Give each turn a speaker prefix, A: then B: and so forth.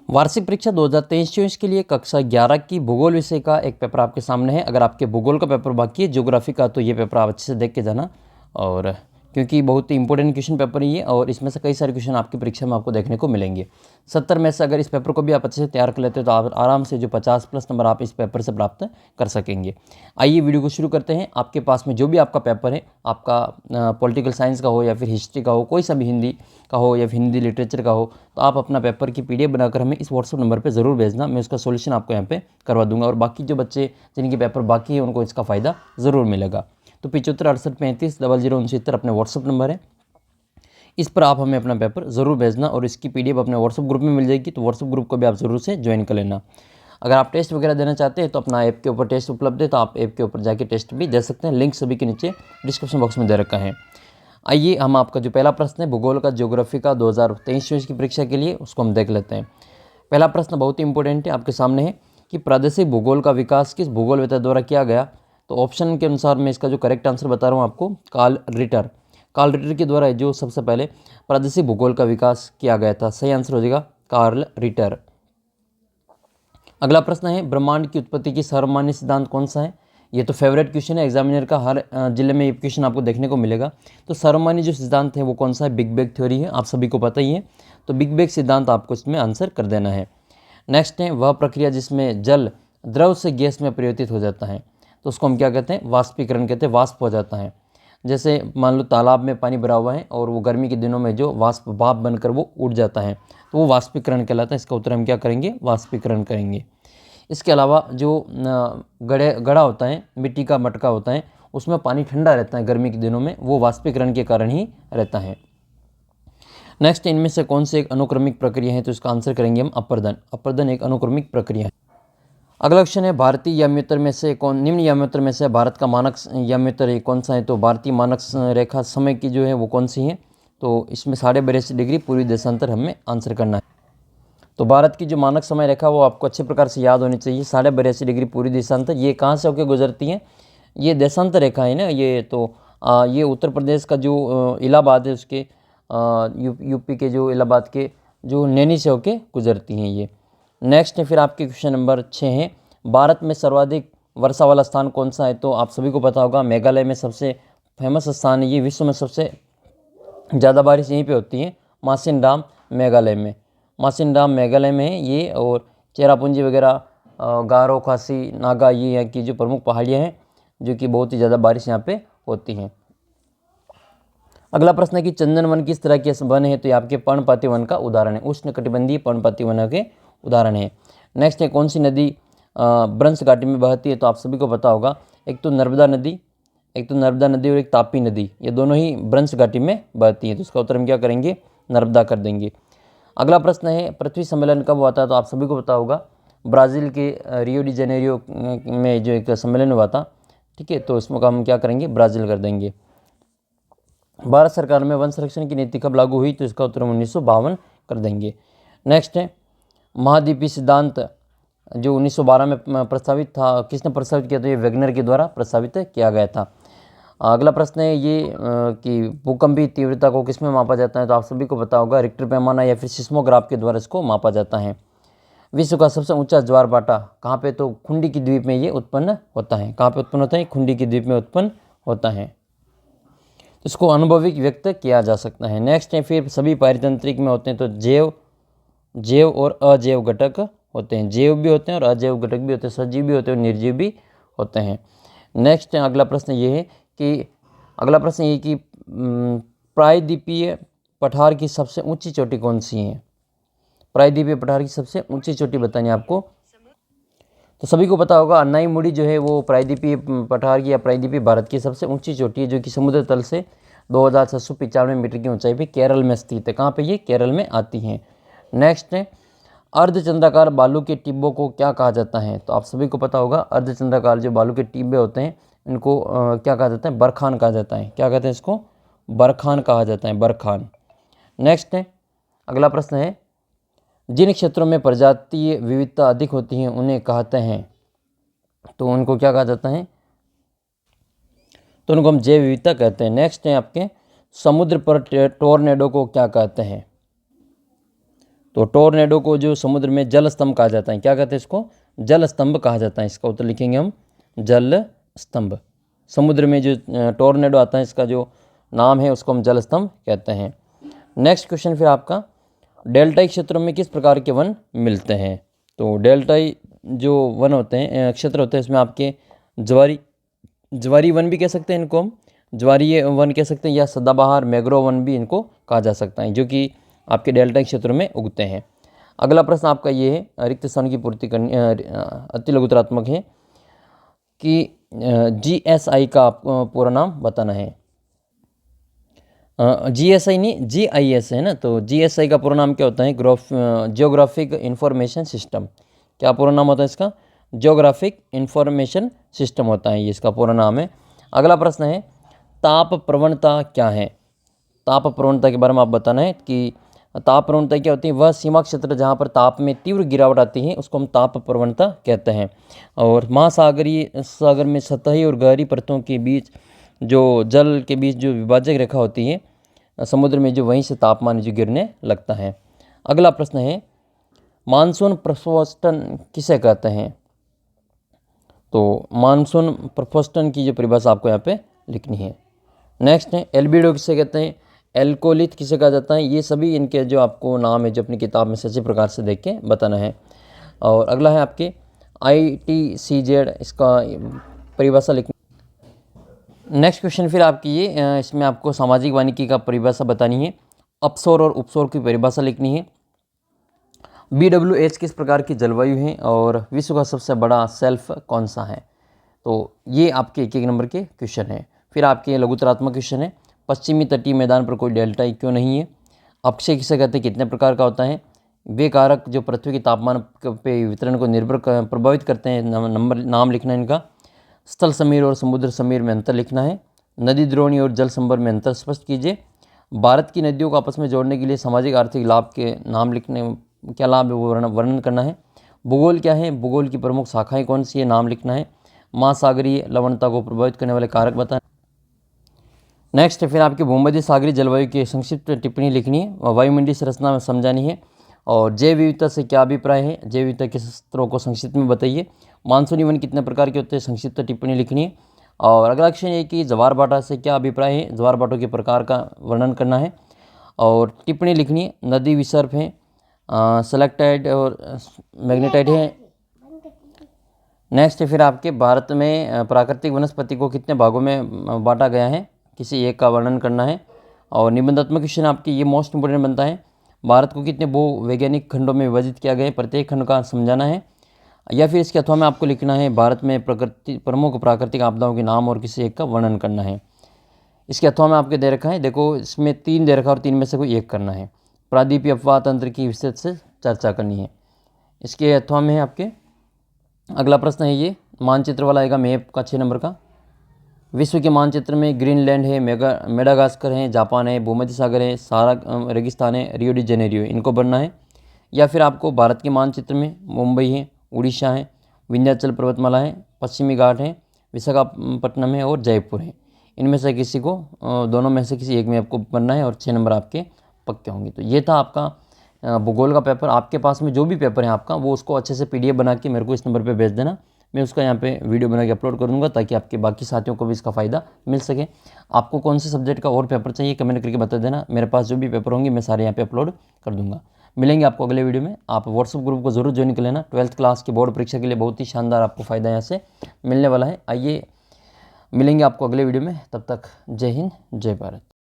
A: वार्षिक परीक्षा 2023-24 के लिए कक्षा 11 की भूगोल विषय का एक पेपर आपके सामने है। अगर आपके भूगोल का पेपर बाकी है, ज्योग्राफी का, तो ये पेपर आप अच्छे से देख के जाना, और क्योंकि बहुत ही इंपॉर्टेंट क्वेश्चन पेपर ही है और इसमें से कई सारे क्वेश्चन आपकी परीक्षा में आपको देखने को मिलेंगे। 70 में से अगर इस पेपर को भी आप अच्छे से तैयार कर लेते हो तो आप आराम से जो 50+ नंबर आप इस पेपर से प्राप्त कर सकेंगे। आइए वीडियो को शुरू करते हैं। आपके पास में जो भी आपका पेपर है, आपका पॉलिटिकल साइंस का हो या फिर हिस्ट्री का हो, कोई सा भी हिंदी का हो या फिर हिंदी लिटरेचर का हो, तो आप अपना पेपर की PDF बनाकर हमें इस व्हाट्सअप नंबर पे ज़रूर भेजना। मैं उसका सोल्यूशन आपको यहाँ पे करवा दूंगा और बाकी जो बच्चे जिनके पेपर बाकी है उनको इसका फ़ायदा ज़रूर मिलेगा। तो 75 68 35 00 69 अपने व्हाट्सअप नंबर है, इस पर आप हमें अपना पेपर ज़रूर भेजना और इसकी PDF अपने व्हाट्सअप ग्रुप में मिल जाएगी। तो व्हाट्सअप ग्रुप को भी आप ज़रूर से ज्वाइन कर लेना। अगर आप टेस्ट वगैरह देना चाहते हैं तो अपना ऐप के ऊपर टेस्ट उपलब्ध है, तो आप ऐप के ऊपर जाके टेस्ट भी दे सकते हैं। लिंक सभी के नीचे डिस्क्रिप्शन बॉक्स में दे रखा है। आइए हम आपका जो पहला प्रश्न है भूगोल का, ज्योग्राफी का 2023-24 की परीक्षा के लिए, उसको हम देख लेते हैं। पहला प्रश्न बहुत ही इंपॉर्टेंट है, आपके सामने है कि प्रादेशिक भूगोल का विकास किस भूगोलवेत्ता द्वारा किया गया। तो ऑप्शन के अनुसार मैं इसका जो करेक्ट आंसर बता रहा हूँ आपको, कार्ल रिटर। कार्ल रिटर के द्वारा जो सबसे पहले प्रादेशिक भूगोल का विकास किया गया था। सही आंसर हो जाएगा कार्ल रिटर। अगला प्रश्न है ब्रह्मांड की उत्पत्ति की सर्वमान्य सिद्धांत कौन सा है। ये तो फेवरेट क्वेश्चन है एग्जामिनर का, हर जिले में ये क्वेश्चन आपको देखने को मिलेगा। तो सर्वमान्य जो सिद्धांत है वो कौन सा है, बिग बैंग थ्योरी है, आप सभी को पता ही है। तो बिग बैंग सिद्धांत आपको इसमें आंसर कर देना है। नेक्स्ट है वह प्रक्रिया जिसमें जल द्रव से गैस में परिवर्तित हो जाता है, तो उसको हम क्या कहते हैं, वाष्पीकरण कहते हैं, वाष्प हो जाता है। जैसे मान लो तालाब में पानी भरा हुआ है और वो गर्मी के दिनों में जो वाष्प भाप बनकर वो उड़ जाता है, तो वो वाष्पीकरण कहलाता है। इसका उत्तर हम क्या करेंगे, वाष्पीकरण करेंगे। इसके अलावा जो गड़ा होता है, मिट्टी का मटका होता है, उसमें पानी ठंडा रहता है गर्मी के दिनों में, वो वाष्पीकरण के कारण ही रहता है। नेक्स्ट, इनमें से कौन सी एक अनुक्रमिक प्रक्रिया है, तो इसका आंसर करेंगे हम अपर्दन। अपर्दन एक अनुक्रमिक प्रक्रिया है। अगला क्वेश्चन है भारतीय याम्योत्तर में से कौन, निम्न याम्योत्तर में से भारत का मानक याम्योत्तर कौन सा है। तो भारतीय मानक रेखा समय की जो है वो कौन सी है, तो इसमें 82.5 डिग्री पूर्वी देशांतर हमें आंसर करना है। तो भारत की जो मानक समय रेखा वो आपको अच्छे प्रकार से याद होनी चाहिए। 82.5 डिग्री पूर्वी देशांतर, ये कहाँ से होकर गुजरती है, ये देशांतर रेखा है ना ये। तो ये उत्तर प्रदेश का जो इलाहाबाद है उसके यूपी के जो इलाहाबाद के जो नैनी से होके गुजरती हैं ये। नेक्स्ट है फिर आपके क्वेश्चन नंबर 6 है, भारत में सर्वाधिक वर्षा वाला स्थान कौन सा है। तो आप सभी को पता होगा मेघालय में सबसे फेमस स्थान है ये, विश्व में सबसे ज़्यादा बारिश यहीं पे होती है, मासिनराम मेघालय में। मासिनराम मेघालय में है ये, और चेरापूंजी वगैरह, गारो, खासी, नागा, ये यहाँ की जो प्रमुख पहाड़ियाँ हैं जो कि बहुत ही ज़्यादा बारिश यहाँ पे होती हैं। अगला प्रश्न है कि चंदन वन किस तरह के वन है। तो ये आपके पर्णपाती वन का उदाहरण है, उष्णकटिबंधीय पर्णपाती वन के उदाहरण है। नेक्स्ट है कौन सी नदी ब्रंश घाटी में बहती है। तो आप सभी को पता होगा, एक तो नर्मदा नदी और एक तापी नदी, ये दोनों ही ब्रंश घाटी में बहती हैं। तो इसका उत्तर हम क्या करेंगे, नर्मदा कर देंगे। अगला प्रश्न है पृथ्वी सम्मेलन कब हुआ था। तो आप सभी को पता होगा, ब्राज़ील के रियो डी जेनेरियो में जो एक सम्मेलन हुआ था, ठीक है। तो इसमें हम क्या करेंगे, ब्राज़ील कर देंगे। भारत सरकार में वन संरक्षण की नीति कब लागू हुई। तो इसका उत्तर 1952 कर देंगे। नेक्स्ट है महाद्वीपीय सिद्धांत जो 1912 में प्रस्तावित था, किसने प्रस्तावित किया। तो ये वेगनर के द्वारा प्रस्तावित किया गया था। अगला प्रश्न है ये कि भूकंपीय तीव्रता को किस में मापा जाता है। तो आप सभी को पता होगा, रिक्टर पैमाना या फिर सिस्मोग्राफ के द्वारा इसको मापा जाता है। विश्व का सबसे ऊंचा ज्वार भाटा कहाँ पे, तो खुंडी की द्वीप में ये उत्पन्न होता है। कहाँ पे उत्पन्न होता है, खुंडी की द्वीप में उत्पन्न होता है। इसको अनुभविक व्यक्त किया जा सकता है। नेक्स्ट है फिर सभी पारितंत्रिक में होते हैं, तो जैव और अजैव घटक होते हैं। जैव भी होते हैं और अजैव घटक भी होते हैं, सजीव भी होते हैं और निर्जीव भी होते हैं। नेक्स्ट है अगला प्रश्न ये है कि प्रायद्वीपीय पठार की सबसे ऊंची चोटी कौन सी है। प्रायद्वीपीय पठार की सबसे ऊंची चोटी बतानी आपको। तो सभी को पता होगा, अन्नाई मुड़ी जो है वो प्रायद्वीपीय पठार की या प्रायद्वीपीय भारत की सबसे ऊंची चोटी है, जो कि समुद्र तल से 2695 मीटर की ऊंचाई पे केरल में स्थित है। कहाँ पे, ये केरल में आती हैं। नेक्स्ट है अर्धचंद्राकार बालू के टिब्बों को क्या कहा जाता है। तो आप सभी को पता होगा, अर्धचंद्राकार जो बालू के टिब्बे होते हैं इनको क्या कहा जाता है, बरखान कहा जाता है। क्या कहते हैं इसको, बरखान कहा जाता है, बरखान। नेक्स्ट है अगला प्रश्न है, जिन क्षेत्रों में प्रजातीय विविधता अधिक होती है उन्हें कहते हैं। तो उनको क्या कहा जाता है, तो उनको हम जैव विविधता कहते हैं। नेक्स्ट है आपके, समुद्र पर टोर्नेडो को क्या कहते हैं। तो टोर्नेडो को जो समुद्र में जल स्तंभ कहा जाता है, क्या कहते हैं इसको? जल स्तंभ कहा जाता है। इसका उत्तर लिखेंगे हम जल स्तंभ। समुद्र में जो टोर्नेडो आता है इसका जो नाम है उसको हम जल स्तंभ कहते हैं। नेक्स्ट क्वेश्चन फिर आपका, डेल्टाई क्षेत्रों में किस प्रकार के वन मिलते हैं? तो डेल्टाई जो वन होते हैं, क्षेत्र होते हैं, इसमें आपके ज्वारी वन भी कह सकते हैं इनको हम, ज्वारीय वन कह सकते हैं, या सदाबहार मैंग्रोव वन भी इनको कहा जा सकता है, जो कि आपके डेल्टाई क्षेत्रों में उगते हैं। अगला प्रश्न आपका ये है, रिक्त स्थान की पूर्ति करनी, अति लघुतरात्मक है कि GSI का आपको पूरा नाम बताना है। GSI नहीं, GIS है ना, तो GSI का पूरा नाम क्या होता है? Geographic information system. क्या पूरा नाम होता है इसका? जियोग्राफिक इंफॉर्मेशन सिस्टम होता है, ये इसका पूरा नाम है। अगला प्रश्न है, ताप प्रवणता क्या है? ताप प्रवणता के बारे में आप बताना है कि ताप प्रवणता क्या होती है? वह सीमा क्षेत्र जहाँ पर ताप में तीव्र गिरावट आती है उसको हम ताप प्रवणता कहते हैं। और महासागरीय सागर में सतही और गहरी परतों के बीच जो जल के बीच जो विभाजक रेखा होती है समुद्र में, जो वहीं से तापमान जो गिरने लगता है। अगला प्रश्न है, मानसून प्रस्फोटन किसे कहते हैं? तो मानसून प्रस्फोटन की जो परिभाषा आपको यहाँ पे लिखनी है। नेक्स्ट है, एल्बिडो किसे कहते हैं? एल्कोलिथ किसे कहा जाता है? ये सभी इनके जो आपको नाम है जो अपनी किताब में सही प्रकार से देख के बताना है। और अगला है आपके ITCZ, इसका परिभाषा लिखनी। नेक्स्ट क्वेश्चन फिर आपकी ये, इसमें आपको सामाजिक वानिकी का परिभाषा बतानी है, अपसौर और उपसौर की परिभाषा लिखनी है। BWH किस प्रकार की जलवायु है और विश्व का सबसे बड़ा सेल्फ कौन सा है? तो ये आपके एक नंबर के क्वेश्चन है। फिर आपके लघुतरात्मक क्वेश्चन है, पश्चिमी तटीय मैदान पर कोई डेल्टाई क्यों नहीं है? अक्षय किसे कहते हैं? कितने प्रकार का होता है? वे कारक जो पृथ्वी के तापमान पे वितरण को प्रभावित करते हैं, नाम लिखना है इनका। स्थल समीर और समुद्र समीर में अंतर लिखना है। नदी द्रोणी और जल संभर में अंतर स्पष्ट कीजिए। भारत की नदियों को आपस में जोड़ने के लिए सामाजिक आर्थिक लाभ के नाम लिखने, क्या लाभ है वो वर्णन करना है। भूगोल क्या है? भूगोल की प्रमुख शाखाएं कौन सी है? नाम लिखना है। महासागरीय लवणता को प्रभावित करने वाले कारक बताएं। नेक्स्ट फिर आपकी भूमध्य सागरीय जलवायु की संक्षिप्त टिप्पणी लिखनी है, वायुमंडलीय संरचना में समझानी है। और जैव विविधता से क्या अभिप्राय है? जैव विविधता के स्त्रों को संक्षिप्त में बताइए। मानसूनी वन कितने प्रकार के होते हैं? संक्षिप्त टिप्पणी लिखनी है। और अगला क्वेश्चन ये कि ज्वार भाटा से क्या अभिप्राय है? ज्वार भाटों के प्रकार का वर्णन करना है और टिप्पणी लिखनी है। नदी विसर्प है, सेलेक्टाइड और मैग्नेटाइड है। नेक्स्ट फिर आपके भारत में प्राकृतिक वनस्पति को कितने भागों में बांटा गया है? किसी एक का वर्णन करना है। और निबंधात्मक क्वेश्चन आपके ये मोस्ट इंपोर्टेंट बनता है, भारत को कितने भू वैज्ञानिक खंडों में विभाजित किया गया है? प्रत्येक खंड का समझाना है। या फिर इसके अथवा में आपको लिखना है, भारत में प्रमुख प्राकृतिक आपदाओं के नाम और किसी एक का वर्णन करना है। इसके अथवा में आपके दे रखा है, देखो इसमें 3 दे रखा और 3 में से कोई एक करना है। प्रादीपीय अपवाह तंत्र की विस्तृत से चर्चा करनी है। इसके अथवा में है आपके अगला प्रश्न है ये मानचित्र वाला आएगा, मैप का 6 नंबर का। विश्व के मानचित्र में ग्रीनलैंड है, मेडागास्कर है, जापान है, भूमध्य सागर है, सहारा रेगिस्तान है, रियो डी जेनेरियो, इनको बनना है। या फिर आपको भारत के मानचित्र में मुंबई है, उड़ीसा है, विंध्याचल पर्वतमाला है, पश्चिमी घाट है, विशाखापट्टनम है और जयपुर है। इनमें से किसी को, दोनों में से किसी एक में आपको बनना है और 6 नंबर आपके पक्के होंगे। तो ये था आपका भूगोल का पेपर। आपके पास में जो भी पेपर है आपका, वो उसको अच्छे से PDF बना के मेरे को इस नंबर पे भेज देना। मैं उसका यहाँ पे वीडियो बना के अपलोड कर दूँगा ताकि आपके बाकी साथियों को भी इसका फ़ायदा मिल सके। आपको कौन से सब्जेक्ट का और पेपर चाहिए कमेंट करके बता देना। मेरे पास जो भी पेपर होंगे मैं सारे यहाँ पे अपलोड कर दूँगा। मिलेंगे आपको अगले वीडियो में। आप व्हाट्सअप ग्रुप को जरूर ज्वाइन कर लेना। 12th क्लास की बोर्ड परीक्षा के लिए बहुत ही शानदार आपको फ़ायदा यहाँ से मिलने वाला है। आइए मिलेंगे आपको अगले वीडियो में, तब तक जय हिंद जय भारत।